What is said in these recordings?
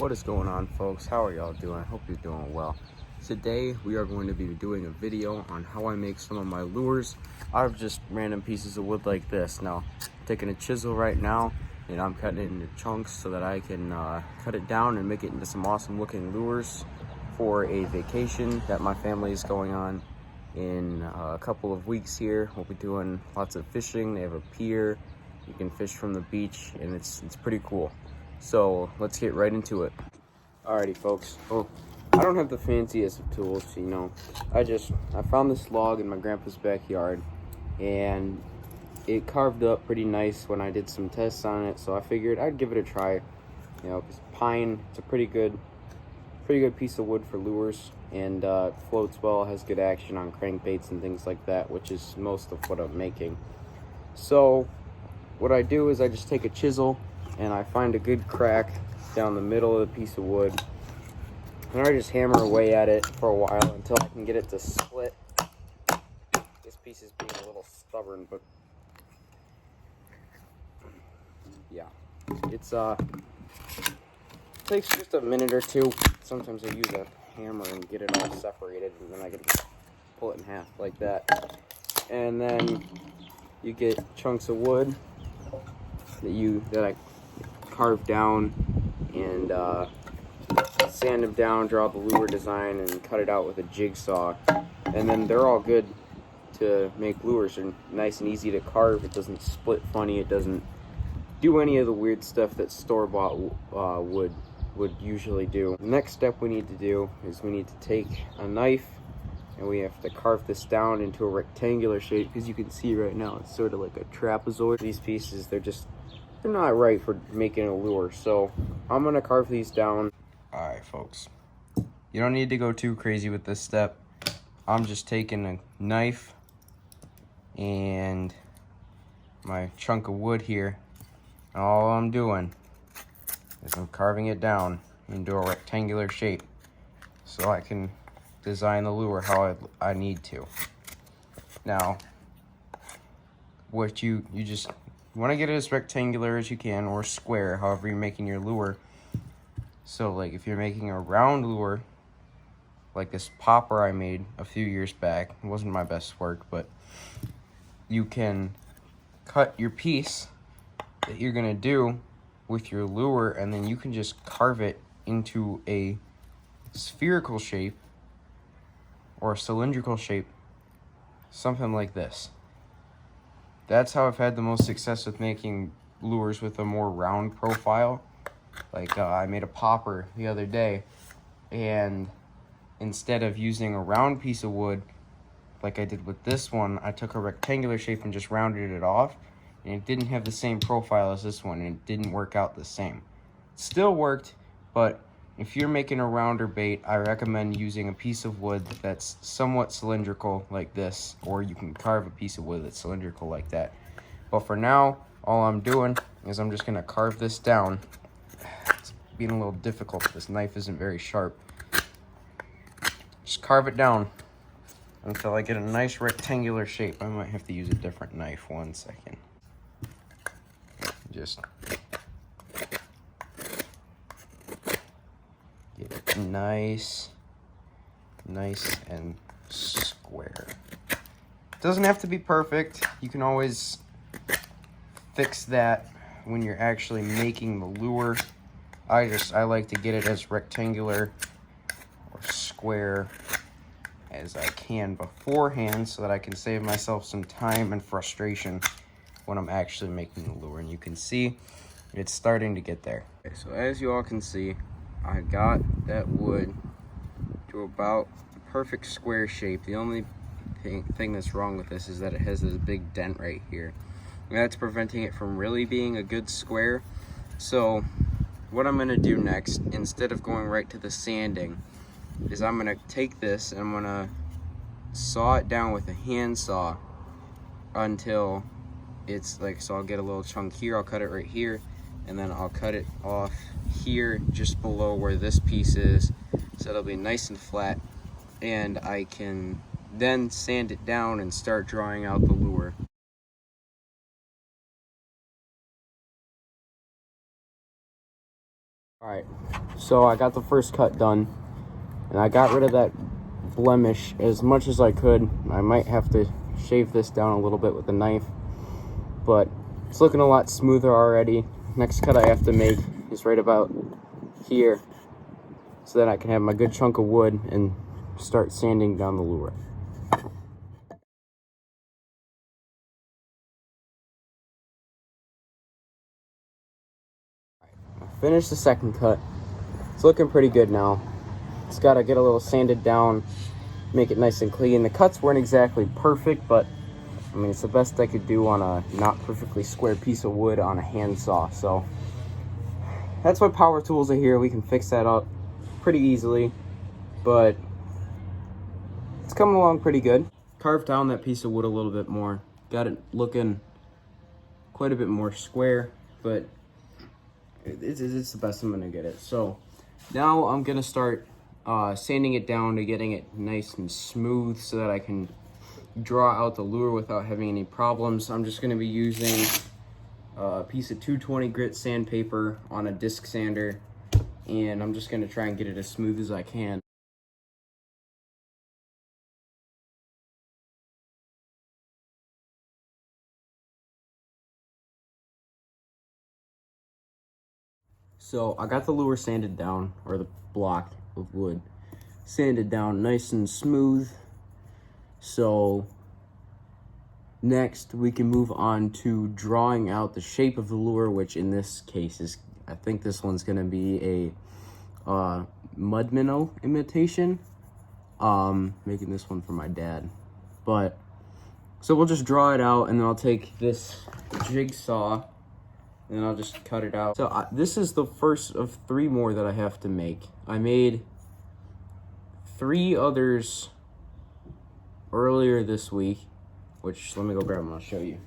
What is going on, folks? How are y'all doing? I hope you're doing well. Today we are going to be doing a video on how I make some of my lures out of just random pieces of wood like this. Now, I'm taking a chisel right now and I'm cutting it into chunks so that I can cut it down and make it into some awesome looking lures for a vacation that my family is going on in a couple of weeks here. We'll be doing lots of fishing. They have a pier. You can fish from the beach and it's pretty cool. So let's get right into it. Alrighty, folks. Well, I don't have the fanciest of tools, you know. I found this log in my grandpa's backyard and it carved up pretty nice when I did some tests on it, so I figured I'd give it a try. You know, because pine, it's a pretty good piece of wood for lures, and floats well, has good action on crankbaits and things like that, which is most of what I'm making. So what I do is I just take a chisel and I find a good crack down the middle of the piece of wood, and I just hammer away at it for a while until I can get it to split. This piece is being a little stubborn, but yeah, it's takes just a minute or two. Sometimes I use a hammer and get it all separated, and then I can pull it in half like that. And then you get chunks of wood that I carve down and sand them down, draw the lure design, and cut it out with a jigsaw. And then they're all good to make lures. They're nice and easy to carve. It doesn't split funny. It doesn't do any of the weird stuff that store-bought wood would usually do. The next step we need to do is we need to take a knife and we have to carve this down into a rectangular shape. As you can see right now, it's sort of like a trapezoid. These pieces, they're not right for making a lure, so I'm gonna carve these down. All right, folks, you don't need to go too crazy with this step. I'm just taking a knife and my chunk of wood here, and all I'm doing is I'm carving it down into a rectangular shape so I can design the lure how I need to. Now, what you just want to get it as rectangular as you can, or square, however you're making your lure. So like if you're making a round lure, like this popper I made a few years back, it wasn't my best work, but you can cut your piece that you're gonna do with your lure, and then you can just carve it into a spherical shape or a cylindrical shape, something like this. That's how I've had the most success with making lures with a more round profile. Like I made a popper the other day, and instead of using a round piece of wood like I did with this one, I took a rectangular shape and just rounded it off, and it didn't have the same profile as this one, and it didn't work out the same. It still worked, but if you're making a rounder bait, I recommend using a piece of wood that's somewhat cylindrical like this, or you can carve a piece of wood that's cylindrical like that. But for now, all I'm doing is I'm just gonna carve this down. It's being a little difficult. This knife isn't very sharp. Just carve it down until I get a nice rectangular shape. I might have to use a different knife. 1 second. Just get it nice and square. It doesn't have to be perfect. You can always fix that when you're actually making the lure. I like to get it as rectangular or square as I can beforehand, so that I can save myself some time and frustration when I'm actually making the lure. And you can see it's starting to get there. Okay, so as you all can see, I got that wood to about the perfect square shape. The only thing that's wrong with this is that it has this big dent right here, and that's preventing it from really being a good square. So what I'm gonna do next, instead of going right to the sanding, is I'm gonna take this and I'm gonna saw it down with a handsaw until it's like, so I'll get a little chunk here, I'll cut it right here, and then I'll cut it off here just below where this piece is, so it'll be nice and flat, and I can then sand it down and start drawing out the lure. Alright, So I got the first cut done, and I got rid of that blemish as much as I could. I might have to shave this down a little bit with a knife, but it's looking a lot smoother already. Next cut I have to make is right about here, so that I can have my good chunk of wood and start sanding down the lure. I finished the second cut. It's looking pretty good now. It's got to get a little sanded down, make it nice and clean. The cuts weren't exactly perfect, but I mean, it's the best I could do on a not perfectly square piece of wood on a handsaw. So that's why power tools are here. We can fix that up pretty easily, but it's coming along pretty good. Carved down that piece of wood a little bit more. Got it looking quite a bit more square, but it's the best I'm gonna get it. So now I'm gonna start sanding it down to getting it nice and smooth so that I can draw out the lure without having any problems. I'm just gonna be using a piece of 220 grit sandpaper on a disc sander, and I'm just gonna try and get it as smooth as I can. So I got the lure sanded down, or the block of wood sanded down nice and smooth. So next we can move on to drawing out the shape of the lure, which in this case is, I think this one's gonna be a mud minnow imitation. Making this one for my dad. But so we'll just draw it out, and then I'll take this jigsaw and I'll just cut it out. So this is the first of 3 more that I have to make. I made 3 others earlier this week, which, let me go grab them, I'll show you.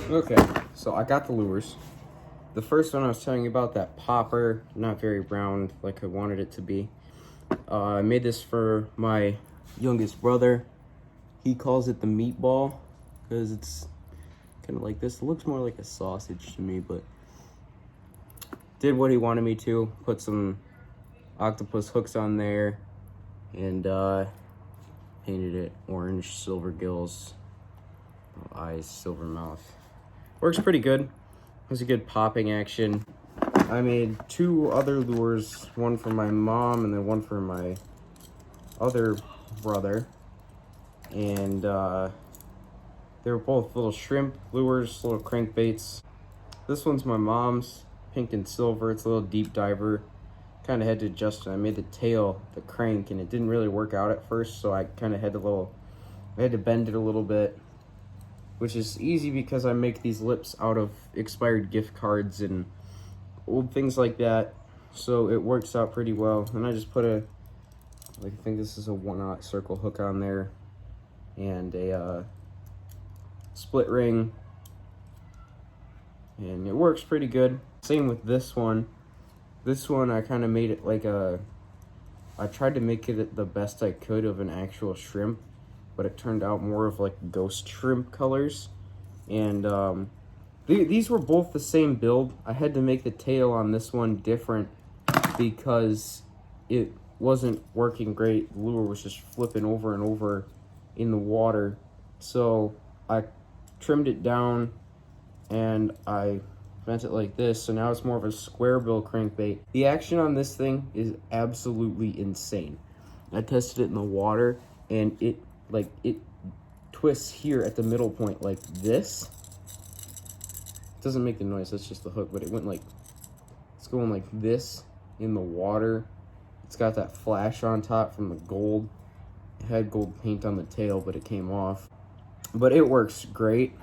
Okay, so I got the lures. The first one I was telling you about, that popper, not very round like I wanted it to be. I made this for my youngest brother. He calls it the meatball because it's kind of like this. It looks more like a sausage to me, but did what he wanted me to. Put some octopus hooks on there and painted it orange, silver gills, eyes, silver mouth. Works pretty good. It's a good popping action. I made 2 other lures, one for my mom and then one for my other brother. And they were both little shrimp lures, little crankbaits. This one's my mom's, pink and silver. It's a little deep diver. Kind of had to adjust it. I made the tail, the crank, and it didn't really work out at first, so I kind of had to bend it a little bit, which is easy because I make these lips out of expired gift cards and old things like that, so it works out pretty well. And I just put I think this is a 1/0 circle hook on there, and a split ring, and it works pretty good. Same with this one. This one I kind of made it like I tried to make it the best I could of an actual shrimp, but it turned out more of like ghost shrimp colors. And these were both the same build. I had to make the tail on this one different because it wasn't working great. The lure was just flipping over and over in the water. So I trimmed it down and I bent it like this, so now it's more of a square bill crankbait. The action on this thing is absolutely insane. I tested it in the water, and it twists here at the middle point like this. It doesn't make the noise, that's just the hook, but it went like, it's going like this in the water. It's got that flash on top from the gold. It had gold paint on the tail, but it came off. But it works great.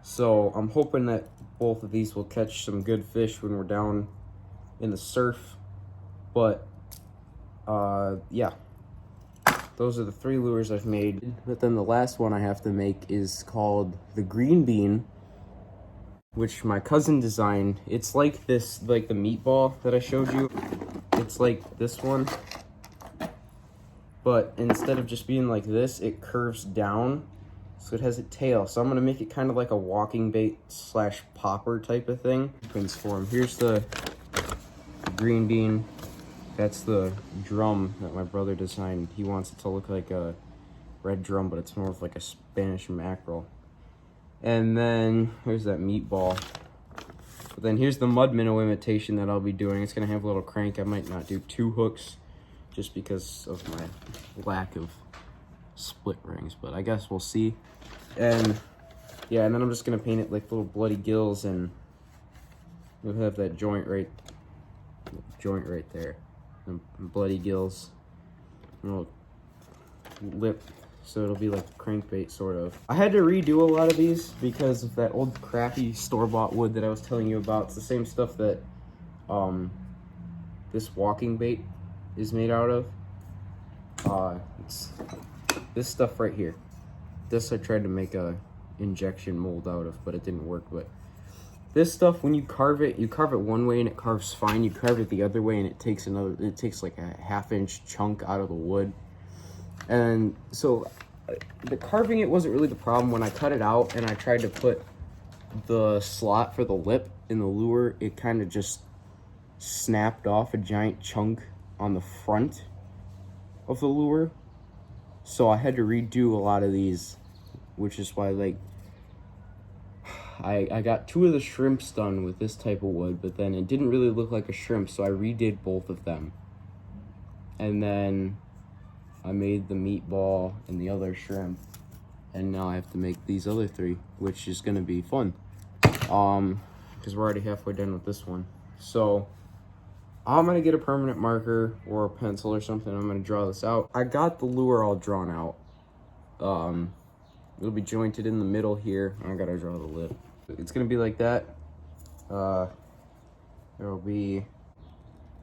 So I'm hoping that both of these will catch some good fish when we're down in the surf. But yeah, those are the 3 lures I've made. But then the last one I have to make is called the green bean, which my cousin designed. It's like this, like the meatball that I showed you. It's like this one, but instead of just being like this, it curves down So it has a tail. So I'm gonna make it kind of like a walking bait slash popper type of thing. Pins for him. Here's the green bean. That's the drum that my brother designed. He wants it to look like a red drum, but it's more of like a Spanish mackerel. And then here's that meatball. But then here's the mud minnow imitation that I'll be doing. It's gonna have a little crank. I might not do 2 hooks just because of my lack of split rings, but I guess we'll see. And yeah, and then I'm just gonna paint it like little bloody gills, and we'll have that joint right there, and bloody gills, and a little lip, so it'll be like a crankbait sort of. I had to redo a lot of these because of that old crappy store-bought wood that I was telling you about. It's the same stuff that this walking bait is made out of. It's this stuff right here. This I tried to make a injection mold out of, but it didn't work. But this stuff, when you carve it one way and it carves fine. You carve it the other way and it takes like a 1/2-inch chunk out of the wood. And so the carving it wasn't really the problem. When I cut it out and I tried to put the slot for the lip in the lure, it kind of just snapped off a giant chunk on the front of the lure. So I had to redo a lot of these, which is why, like, I got 2 of the shrimps done with this type of wood, but then it didn't really look like a shrimp, so I redid both of them. And then I made the meatball and the other shrimp, and now I have to make these other 3, which is gonna be fun. Because we're already halfway done with this one. So I'm gonna get a permanent marker or a pencil or something. I'm gonna draw this out. I got the lure all drawn out. It'll be jointed in the middle here. I gotta draw the lip. It's gonna be like that. There'll be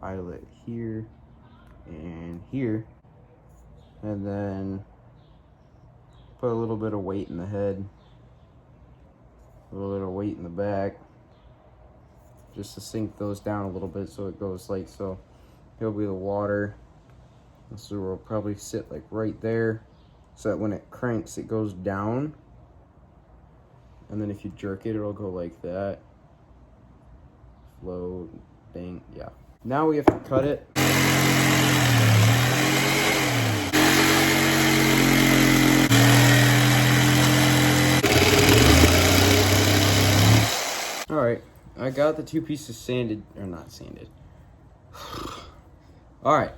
eyelet here and here, and then put a little bit of weight in the head, a little bit of weight in the back, just to sink those down a little bit so it goes like so. Here'll be the water. This will probably sit like right there, so that when it cranks it goes down, and then if you jerk it, it'll go like that. Float, bang, yeah. Now we have to cut it. All right, I got the 2 pieces sanded, or not sanded. All right,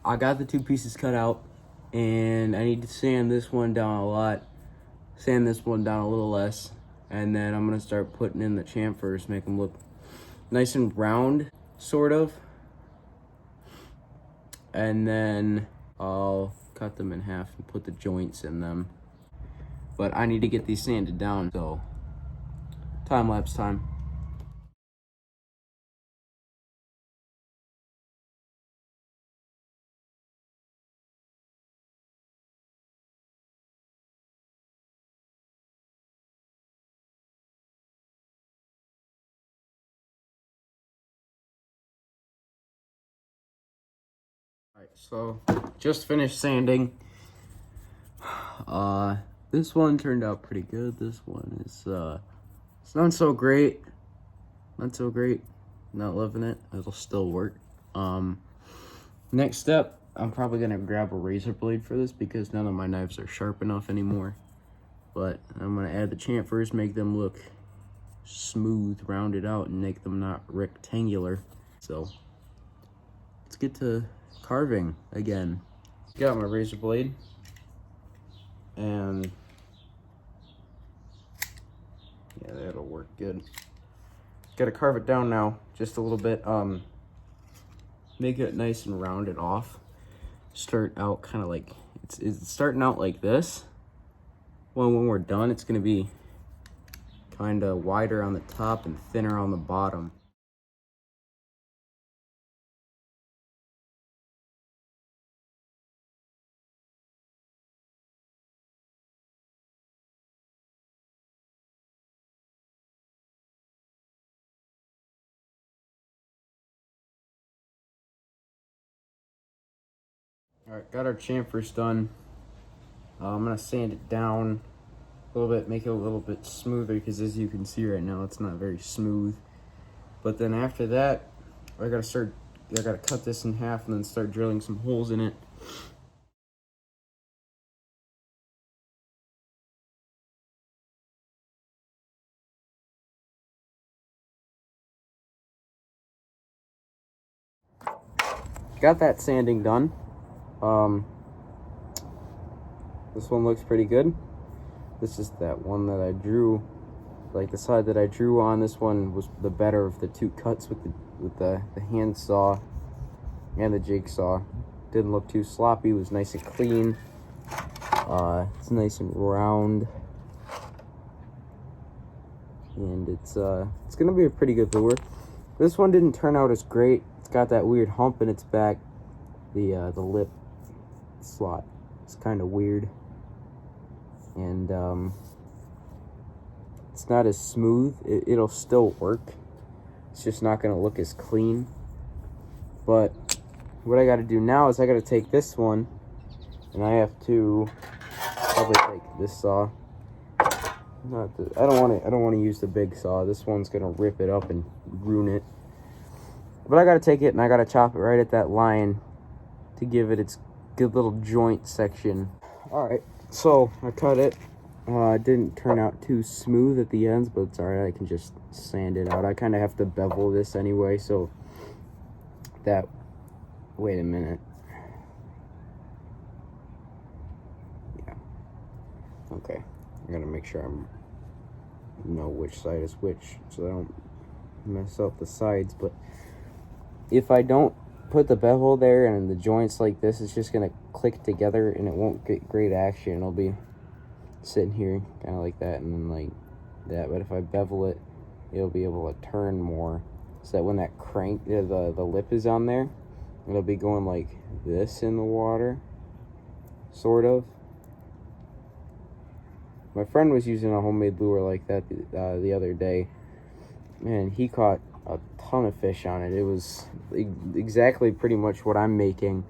I got the 2 pieces cut out, and I need to sand this one down a lot, sand this one down a little less, and then I'm gonna start putting in the chamfers, make them look nice and round, sort of. And then I'll cut them in half and put the joints in them. But I need to get these sanded down, so time-lapse time. Alright, so just finished sanding. This one turned out pretty good. This one is it's not so great. Not so great. Not loving it. It'll still work. Next step, I'm probably gonna grab a razor blade for this because none of my knives are sharp enough anymore. But I'm gonna add the chamfers, make them look smooth, rounded out, and make them not rectangular. So let's get to carving again. Got my razor blade, and yeah, that'll work good. Gotta carve it down now just a little bit. Make it nice and rounded off. Start out kind of like it's starting out like this. Well, when we're done, it's gonna be kind of wider on the top and thinner on the bottom. All right, got our chamfers done. I'm gonna sand it down make it a little bit smoother, because as you can see right now, it's not very smooth. But then after that, I gotta cut this in half and then start drilling some holes in it. Got that sanding done. This one looks pretty good. This is that one that I drew. Like the side that I drew on, this one was the better of the two cuts with the hand saw and the jigsaw. Didn't look too sloppy. It was nice and clean. It's nice and round, and it's gonna be a pretty good lure. This one didn't turn out as great. It's got that weird hump in its back. The lip slot. It's kind of weird, and it's not as smooth. It'll still work. It's just not gonna look as clean. But what I got to do now is I got to take this one, and I have to probably take this saw. I don't want to use the big saw. This one's gonna rip it up and ruin it. But I got to take it and I got to chop it right at that line to give it its good little joint section. All right, so I cut it. It didn't turn out too smooth at the ends, but it's all right. I can just sand it out. I kind of have to bevel this anyway, so that. Wait a minute. Yeah. Okay. I gotta make sure I know which side is which, so I don't mess up the sides. But if I don't put the bevel there and the joints like this, it's just gonna click together and it won't get great action. It'll be sitting here kind of like that and then like that. But if I bevel it, it'll be able to turn more, so that when that crank, the lip is on there, it'll be going like this in the water, sort of. My friend was using a homemade lure like that the other day, and he caught a ton of fish on it. It was exactly pretty much what I'm making,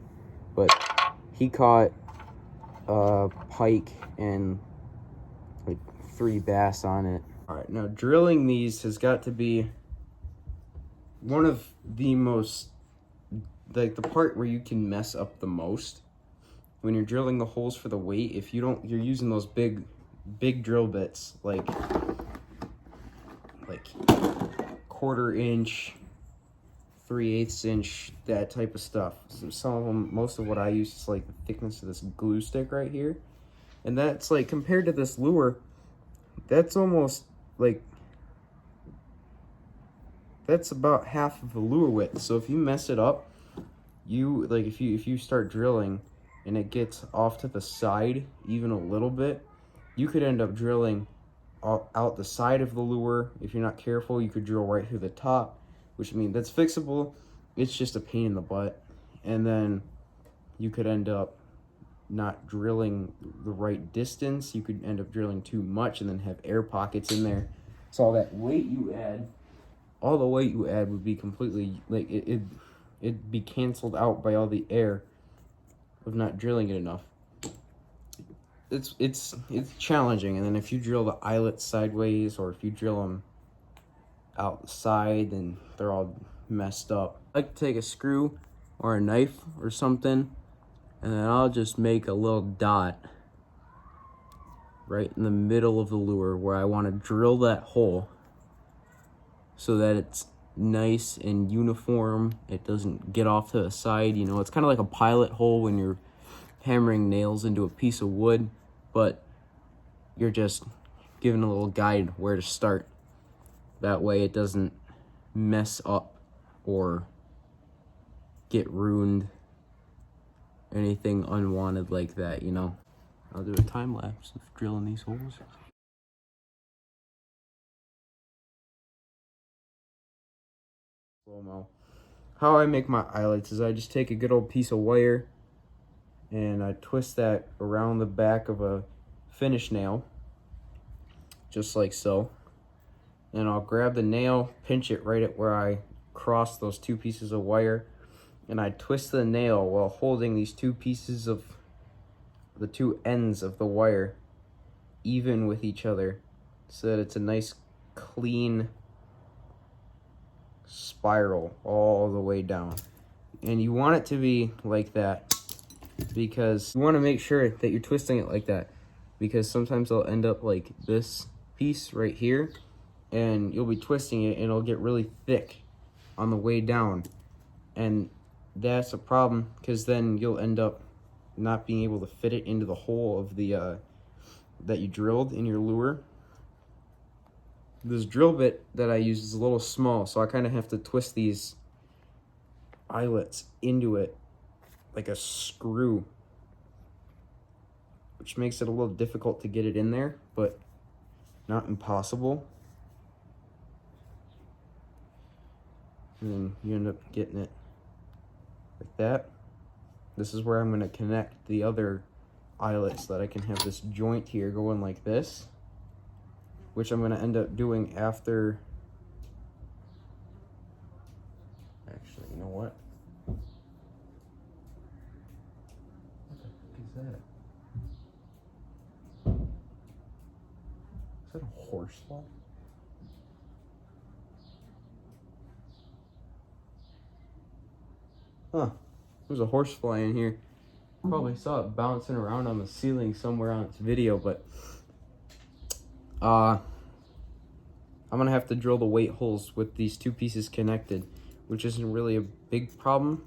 but he caught a pike and like 3 bass on it. All right, now drilling these has got to be one of the most, like, the part where you can mess up the most when you're drilling the holes for the weight. If you're using those big drill bits, like 1/4 inch, 3/8 inch, that type of stuff. Some of them, most of what I use is like the thickness of this glue stick right here, and that's like, compared to this lure, that's almost like, that's about half of the lure width. So if you mess it up, you like, if you start drilling and it gets off to the side even a little bit, you could end up drilling out the side of the lure. If you're not careful, you could drill right through the top, which, I mean, that's fixable. It's just a pain in the butt. And then you could end up not drilling the right distance. You could end up drilling too much and then have air pockets in there. So all that weight you add, all the weight you add would be completely, like, it'd be canceled out by all the air of not drilling it enough. It's challenging. And then if you drill the eyelets sideways, or if you drill them out the side, then they're all messed up. I like to take a screw or a knife or something, and then I'll just make a little dot right in the middle of the lure where I want to drill that hole, so that it's nice and uniform. It doesn't get off to the side. You know, it's kind of like a pilot hole when you're hammering nails into a piece of wood, but you're just giving a little guide where to start. That way it doesn't mess up or get ruined, anything unwanted like that, you know. I'll do a time lapse of drilling these holes. Slow-mo. How I make my eyelets is I just take a good old piece of wire and I twist that around the back of a finish nail, just like so. And I'll grab the nail, pinch it right at where I cross those 2 pieces of wire, and I twist the nail while holding these 2 pieces of the 2 ends of the wire even with each other so that it's a nice clean spiral all the way down. And you want it to be like that because you want to make sure that you're twisting it like that, because sometimes it'll end up like this piece right here, and you'll be twisting it and it'll get really thick on the way down, and that's a problem because then you'll end up not being able to fit it into the hole of the that you drilled in your lure. This drill bit that I use is a little small, so I kind of have to twist these eyelets into it like a screw, which makes it a little difficult to get it in there, but not impossible. And then you end up getting it like that. This is where I'm going to connect the other eyelet so that I can have this joint here going like this, which I'm going to end up doing after. Actually, you know what? What the heck is that? Is that a horsefly? Huh. There's a horsefly in here. Probably saw it bouncing around on the ceiling somewhere on its video, but I'm gonna have to drill the weight holes with these two pieces connected, which isn't really a big problem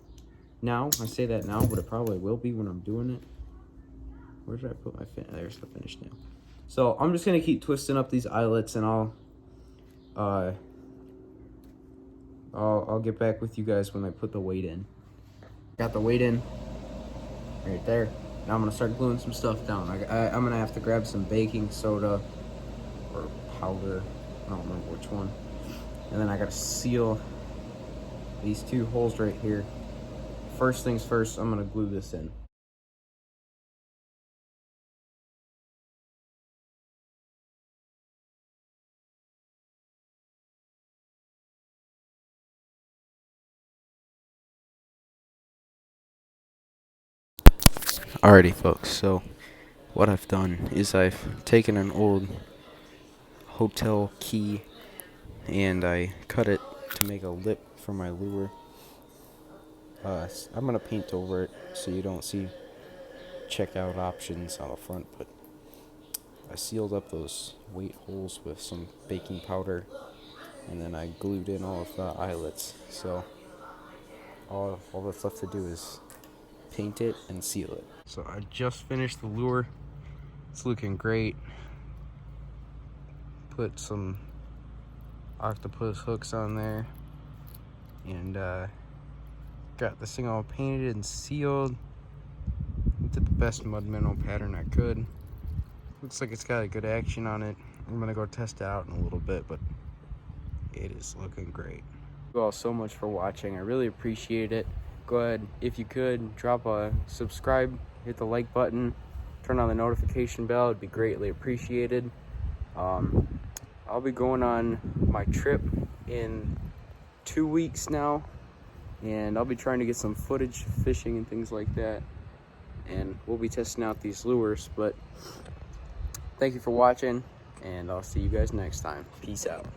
now. I say that now, but it probably will be when I'm doing it. Where did I put my fin? There's the finish nail. So I'm just gonna keep twisting up these eyelets, and I'll get back with you guys when I put the weight in. Got the weight in right there. Now I'm gonna start gluing some stuff down. I'm gonna have to grab some baking soda or powder, I don't remember which one. And then I gotta seal these two holes right here. First things first, I'm gonna glue this in. Alrighty folks, so what I've done is I've taken an old hotel key and I cut it to make a lip for my lure. I'm gonna paint over it so you don't see checkout options on the front, but I sealed up those weight holes with some baking powder, and then I glued in all of the eyelets. So all that's left to do is paint it and seal it. So I just finished the lure. It's looking great. Put some octopus hooks on there, and got this thing all painted and sealed. Did the best mud minnow pattern I could. Looks like it's got a good action on it. I'm gonna go test it out in a little bit, but it is looking great. Thank you all so much for watching. I really appreciate it. Go ahead, if you could, drop a subscribe, hit the like button, turn on the notification bell. It'd be greatly appreciated. I'll be going on my trip in 2 weeks now, and I'll be trying to get some footage, fishing and things like that, and we'll be testing out these lures. But thank you for watching, and I'll see you guys next time. Peace out.